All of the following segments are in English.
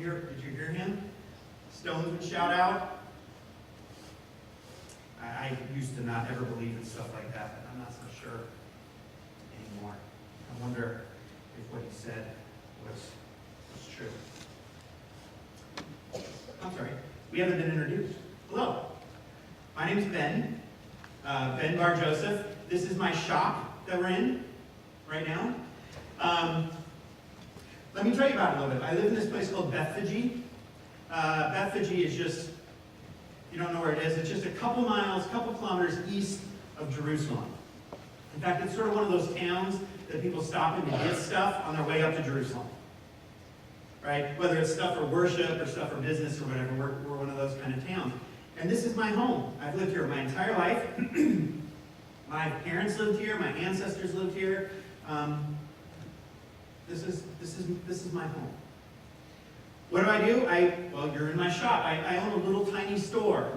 hear him? Stones would shout out. I used to not ever believe in stuff like that, but I'm not so sure anymore. I wonder if what he said was true. I'm sorry, we haven't been introduced. Hello, my name's Ben, Ben Bar Joseph. This is my shop that we're in right now. Let me tell you about it a little bit. I live in this place called Bethphage. Bethphage is just, you don't know where it is, it's just a couple miles, couple kilometers east of Jerusalem. In fact, it's sort of one of those towns that people stop in to get stuff on their way up to Jerusalem. Right? Whether it's stuff for worship or stuff for business or whatever, we're one of those kind of towns. And this is my home. I've lived here my entire life. My parents lived here, my ancestors lived here. This is my home. What do? Well, you're in my shop. I own a little tiny store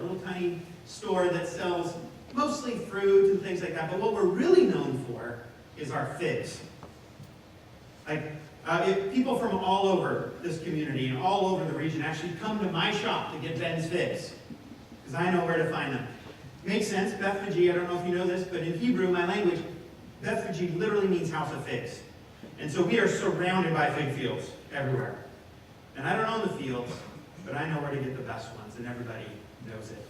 that sells mostly fruit and things like that. But what we're really known for is our figs. People from all over this community and all over the region actually come to my shop to get Ben's figs, because I know where to find them. Makes sense. Bethphage, I don't know if you know this, but in Hebrew, my language, Bethphage literally means house of figs. And so we are surrounded by fig fields everywhere. And I don't own the fields, but I know where to get the best ones, and everybody knows it.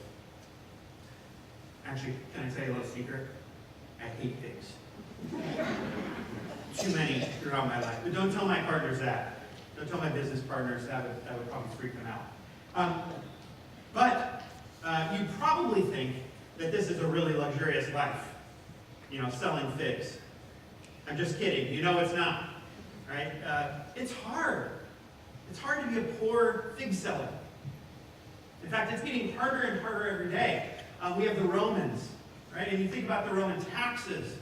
Actually, can I tell you a little secret? I hate figs. Too many throughout my life. But don't tell my partners that. Don't tell my business partners that. Would probably freak them out. But you probably think that this is a really luxurious life, selling figs. I'm just kidding. You know it's not, right? It's hard. It's hard to be a poor fig seller. In fact, it's getting harder and harder every day. We have the Romans, right? And you think about the Roman taxes,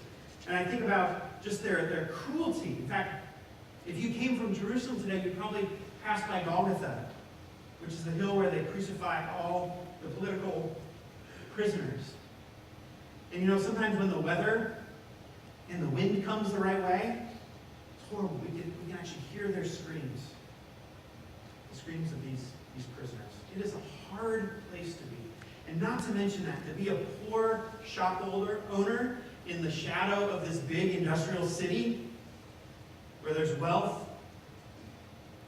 and I think about just their cruelty. In fact, if you came from Jerusalem today, you'd probably pass by Golgotha, which is the hill where they crucify all the political prisoners. And sometimes when the weather and the wind comes the right way, it's horrible. We can actually hear their screams. The screams of these prisoners. It is a hard place to be. And not to mention that, to be a poor shop owner in the shadow of this big industrial city where there's wealth,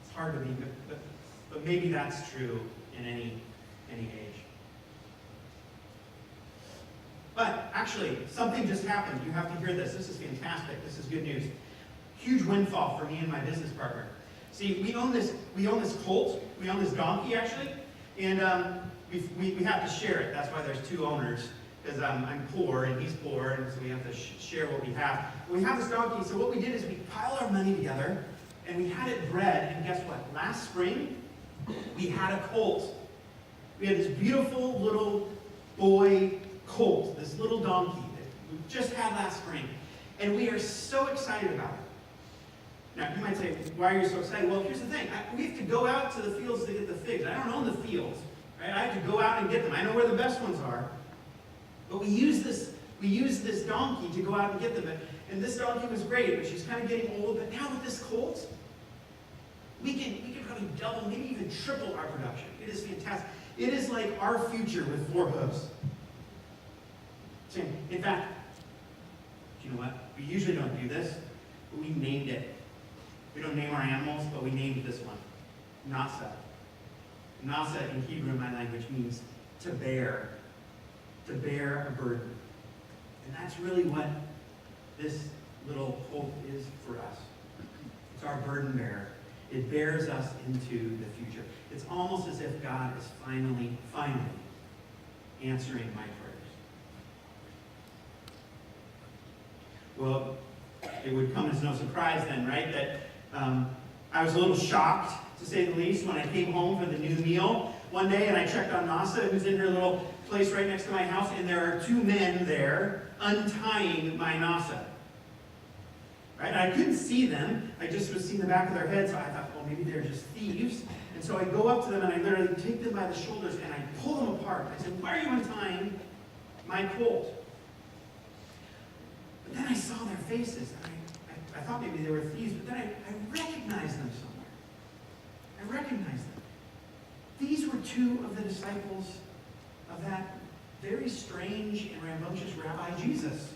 it's hard to be, but maybe that's true in any age. But actually, something just happened. You have to hear this. This is fantastic. This is good news. Huge windfall for me and my business partner. See, we own this colt. We own this donkey, actually, and we have to share it. That's why there's two owners, because I'm poor and he's poor, and so we have to share what we have. We have this donkey, so what we did is we piled our money together, and we had it bred, and guess what? Last spring, we had a colt. We had this beautiful little boy colt, this little donkey that we just had last spring, and we are so excited about it. Now, you might say, why are you so excited? Well, here's the thing. We have to go out to the fields to get the figs. I don't own the fields. Right? I have to go out and get them. I know where the best ones are. But we use this donkey to go out and get them. And this donkey was great, but she's kind of getting old. But now with this colt, we can probably double, maybe even triple our production. It is fantastic. It is like our future with 4 hooves. In fact, do you know what? We usually don't do this, but we named it. We don't name our animals, but we named this one. Nasa. Nasa in Hebrew, my language, means to bear a burden. And that's really what this little colt is for us. It's our burden bearer. It bears us into the future. It's almost as if God is finally answering my prayers. Well, it would come as no surprise then, right, that I was a little shocked, to say the least, when I came home for the new meal one day and I checked on Nasa, who's in her little place right next to my house, and there are 2 men there untying my Nasa. Right? I couldn't see them. I just was seeing the back of their heads, so I thought, well, maybe they're just thieves. And so I go up to them and I literally take them by the shoulders and I pull them apart. I said, why are you untying my colt? But then I saw their faces. And I thought maybe they were thieves, but then I recognized them somewhere. I recognized them. two of the disciples of that very strange and rambunctious Rabbi Jesus.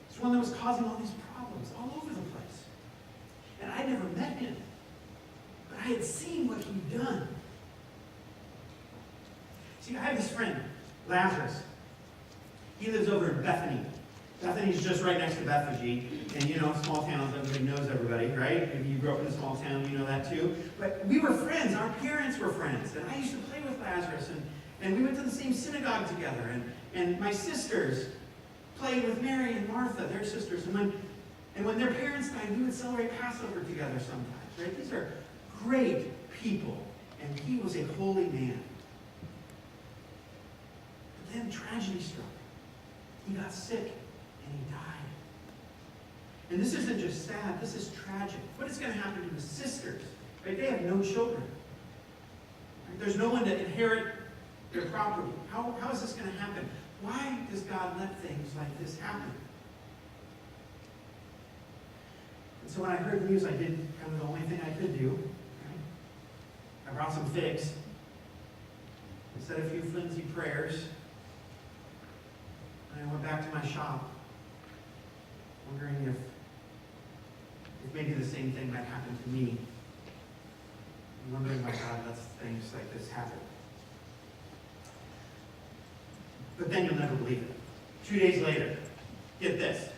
It's one that was causing all these problems all over the place. And I never met him, but I had seen what he'd done. See, I have this friend, Lazarus. He lives over in Bethany. Bethany's just right next to Bethany. And you know, small towns, everybody knows everybody, right? If you grew up in a small town, you know that too. But we were friends. Our parents were friends. And I used to play with Lazarus. And we went to the same synagogue together. And my sisters played with Mary and Martha, their sisters. And when their parents died, we would celebrate Passover together sometimes, right? These are great people. And he was a holy man. But then tragedy struck. He got sick and he died. And this isn't just sad, this is tragic. What is going to happen to his sisters? Right? They have no children. Right? There's no one to inherit their property. How is this going to happen? Why does God let things like this happen? And so when I heard the news, I did kind of the only thing I could do. Right? I brought some figs. I said a few flimsy prayers. And I went back to my shop, wondering if maybe the same thing might happen to me. I'm wondering why God lets things like this happen. But then you'll never believe it. 2 days later, get this.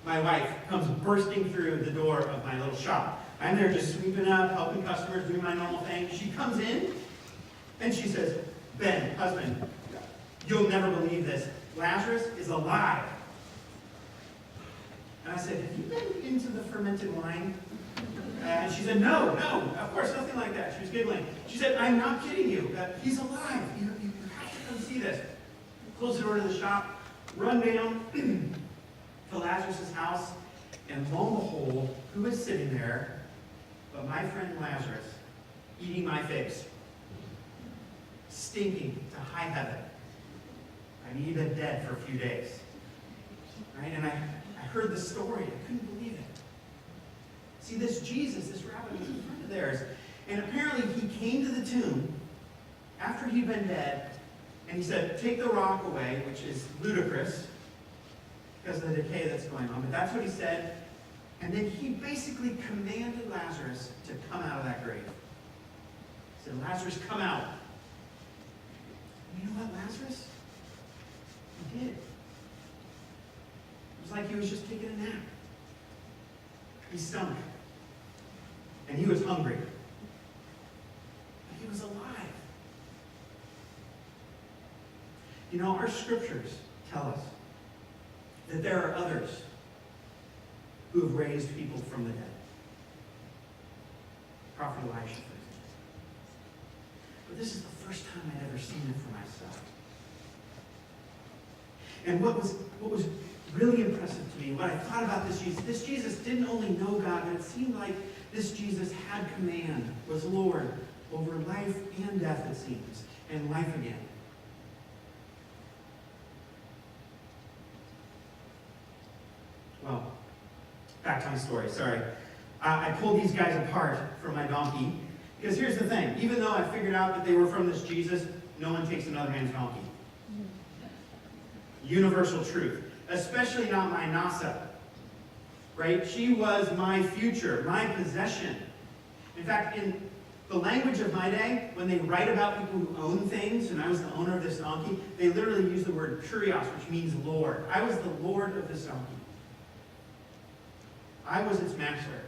My wife comes bursting through the door of my little shop. I'm there just sweeping up, helping customers, doing my normal thing. She comes in, and she says, Ben, husband, you'll never believe this. Lazarus is alive. And I said, have you been into the fermented wine? And she said, no, of course, nothing like that. She was giggling. She said, I'm not kidding you. He's alive. You have to come see this. Close the door to the shop, run down to Lazarus' house, and lo and behold, who is sitting there but my friend Lazarus, eating my figs, stinking to high heaven. I mean, he'd been dead for a few days. Right? And I heard the story. I couldn't believe it. See, this Jesus, this rabbi, was in front of theirs. And apparently he came to the tomb after he'd been dead, and he said, take the rock away, which is ludicrous because of the decay that's going on. But that's what he said. And then he basically commanded Lazarus to come out of that grave. He said, Lazarus, come out. And you know what, Lazarus? He did. It was like he was just taking a nap. He stunk. And he was hungry. But he was alive. You know, our scriptures tell us that there are others who have raised people from the dead. Prophet Elisha, for example. But this is the first time I'd ever seen it for myself. And what was really impressive to me, what I thought about this Jesus didn't only know God, but it seemed like this Jesus had command, was Lord over life and death, it seems, and life again. Well, back to my story, sorry. I pulled these guys apart from my donkey, because here's the thing. Even though I figured out that they were from this Jesus, no one takes another man's donkey. Universal truth. Especially not my Nasa. Right? She was my future, my possession. In fact, in the language of my day, when they write about people who own things, and I was the owner of this donkey, they literally use the word kurios, which means Lord. I was the Lord of this donkey. I was its master.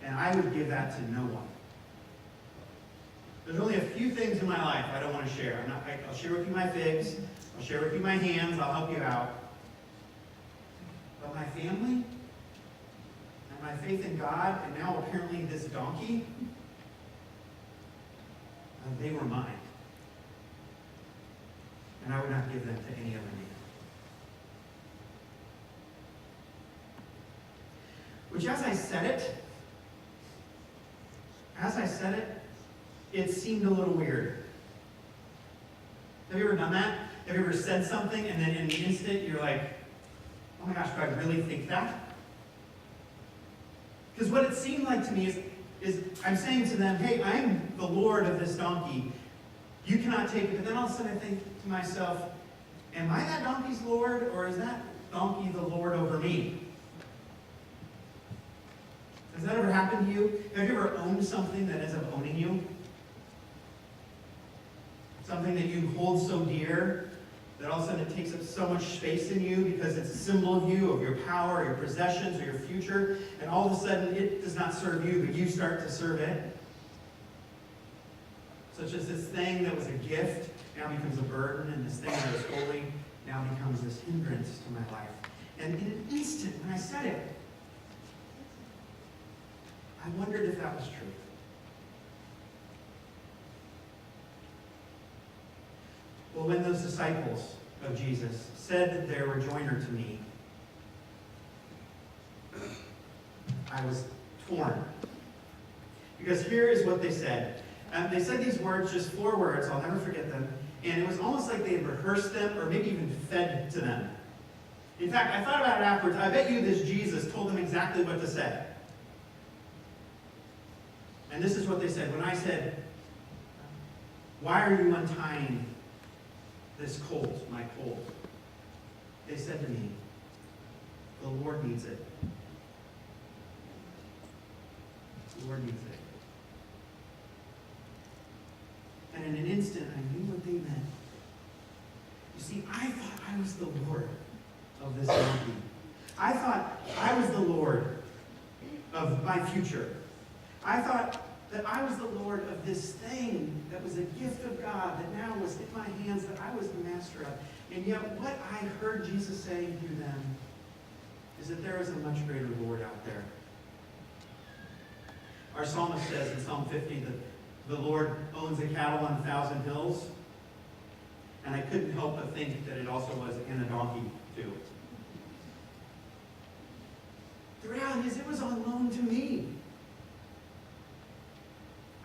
And I would give that to no one. There's only a few things in my life I don't want to share. I'll share with you my figs. I'll share with you my hands. I'll help you out. But my family, and my faith in God, and now apparently this donkey, they were mine. And I would not give them to any other man. Which, as I said it, it seemed a little weird. Have you ever done that? Have you ever said something and then in the instant you're like, oh my gosh, do I really think that? Because what it seemed like to me is I'm saying to them, hey, I'm the Lord of this donkey, You cannot take it. But then all of a sudden I think to myself, am I that donkey's Lord, or is that donkey the Lord over me? Has that ever happened to you? Have you ever owned something that ends up owning you? Something that you hold so dear that all of a sudden it takes up so much space in you because it's a symbol of you, of your power, your possessions, or your future, and all of a sudden it does not serve you, but you start to serve it. Such as this thing that was a gift now becomes a burden, and this thing that was holy now becomes this hindrance to my life. And in an instant, when I said it, I wondered if that was true. Well, when those disciples of Jesus said that they were joiner to me, I was torn. Because here is what they said. They said these words, just 4 words, I'll never forget them, and it was almost like they had rehearsed them or maybe even fed to them. In fact, I thought about it afterwards. I bet you this Jesus told them exactly what to say. And this is what they said. When I said, why are you untying this colt, my colt? They said to me, the Lord needs it. The Lord needs it. And in an instant, I knew what they meant. You see, I thought I was the Lord of this donkey. I thought I was the Lord of my future. I thought that I was the Lord of this thing that was a gift of God that now was in my hands, that I was the master of. And yet what I heard Jesus saying through them is that there is a much greater Lord out there. Our psalmist says in Psalm 50 that the Lord owns a cattle on 1,000 hills. And I couldn't help but think that it also was in a donkey too. The reality is it was on loan to me.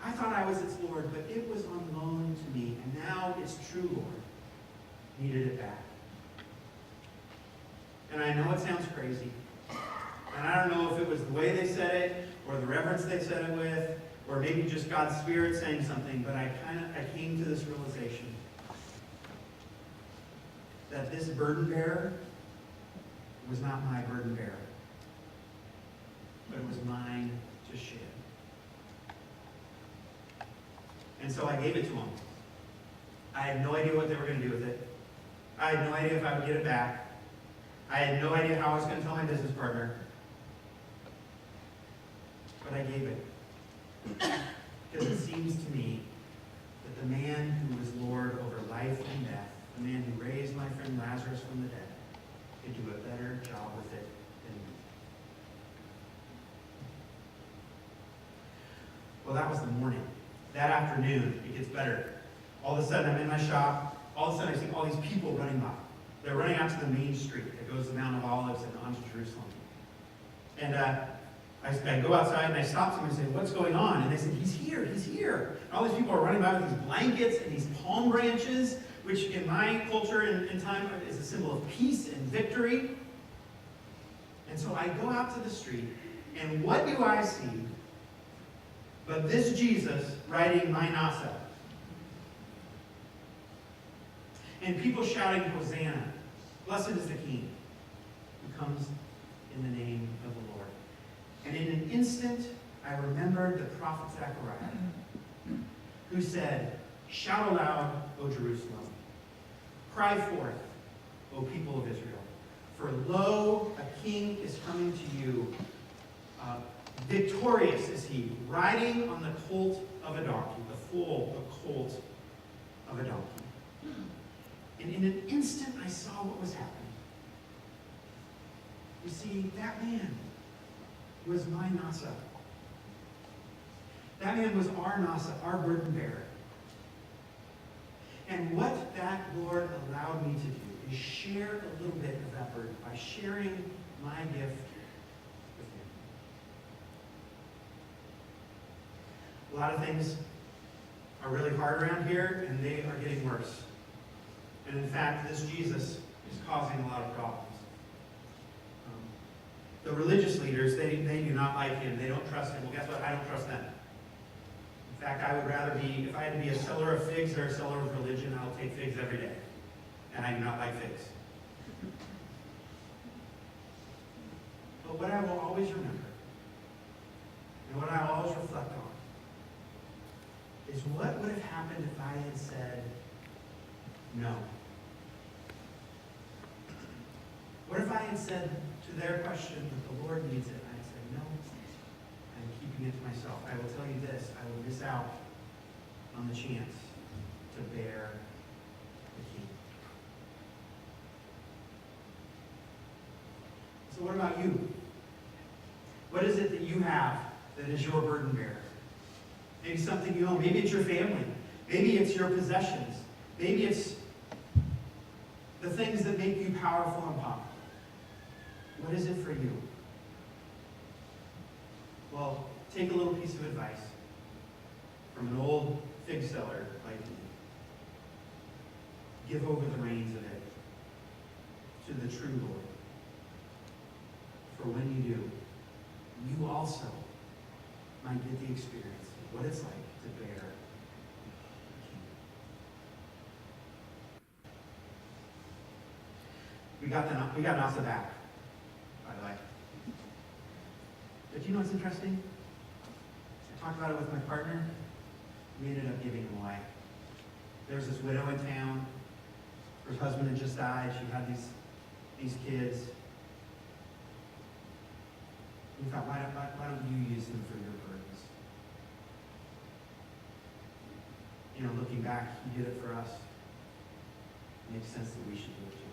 I thought I was its Lord, but it was on loan to me. And now its true Lord needed it back. And I know it sounds crazy. And I don't know if it was the way they said it, or the reverence they said it with, or maybe just God's Spirit saying something, but I came to this realization that this burden bearer was not my burden bearer, but it was mine to share. And so I gave it to them. I had no idea what they were going to do with it. I had no idea if I would get it back. I had no idea how I was going to tell my business partner. But I gave it. Because it seems to me that the man who was Lord over life and death, the man who raised my friend Lazarus from the dead, could do a better job with it than me. Well, that was the morning. That afternoon, it gets better. All of a sudden, I'm in my shop. All of a sudden, I see all these people running by. They're running out to the main street that goes to the Mount of Olives and onto Jerusalem. And I go outside and I stop them and say, what's going on? And they said, he's here, he's here. And all these people are running by with these blankets and these palm branches, which in my culture and time is a symbol of peace and victory. And so I go out to the street, and what do I see but this Jesus riding my Nasa? And people shouting, Hosanna, blessed is the King who comes in the name of the Lord. And in an instant, I remembered the prophet Zechariah, who said, shout aloud, O Jerusalem. Cry forth, O people of Israel. For lo, a king is coming to you. Victorious is he, riding on the colt of a donkey, the foal, the colt of a donkey. And in an instant, I saw what was happening. You see, that man was my Nasa. That man was our Nasa, our burden bearer. And what that Lord allowed me to do is share a little bit of that burden by sharing my gift with him. A lot of things are really hard around here, and they are getting worse. And in fact, this Jesus is causing a lot of problems. The religious leaders, they do not like him. They don't trust him. Well, guess what? I don't trust them. In In fact, I would rather be, if I had to be a seller of figs or a seller of religion, I'll take figs every day. And I do not like figs. But what I will always remember, and what I will always reflect on, is what would have happened if I had said no? What if I had said to their question that the Lord needs it, and I had said, no, I'm keeping it to myself. I will tell you this, I will miss out on the chance to bear the King. So what about you? What is it that you have that is your burden bearer? Maybe something you own. Maybe it's your family. Maybe it's your possessions. Maybe it's the things that make you powerful and popular. What is it for you? Well, take a little piece of advice from an old fig seller like me. Give over the reins of it to the true Lord. For when you do, you also might get the experience of what it's like to bear the King. We got off the back, by the way. But you know what's interesting? I talked about it with my partner. We ended up giving them away. There was this widow in town. Her husband had just died. She had these kids. We thought, why don't you use them for your purpose? You know, looking back, he did it for us. It makes sense that we should do it too.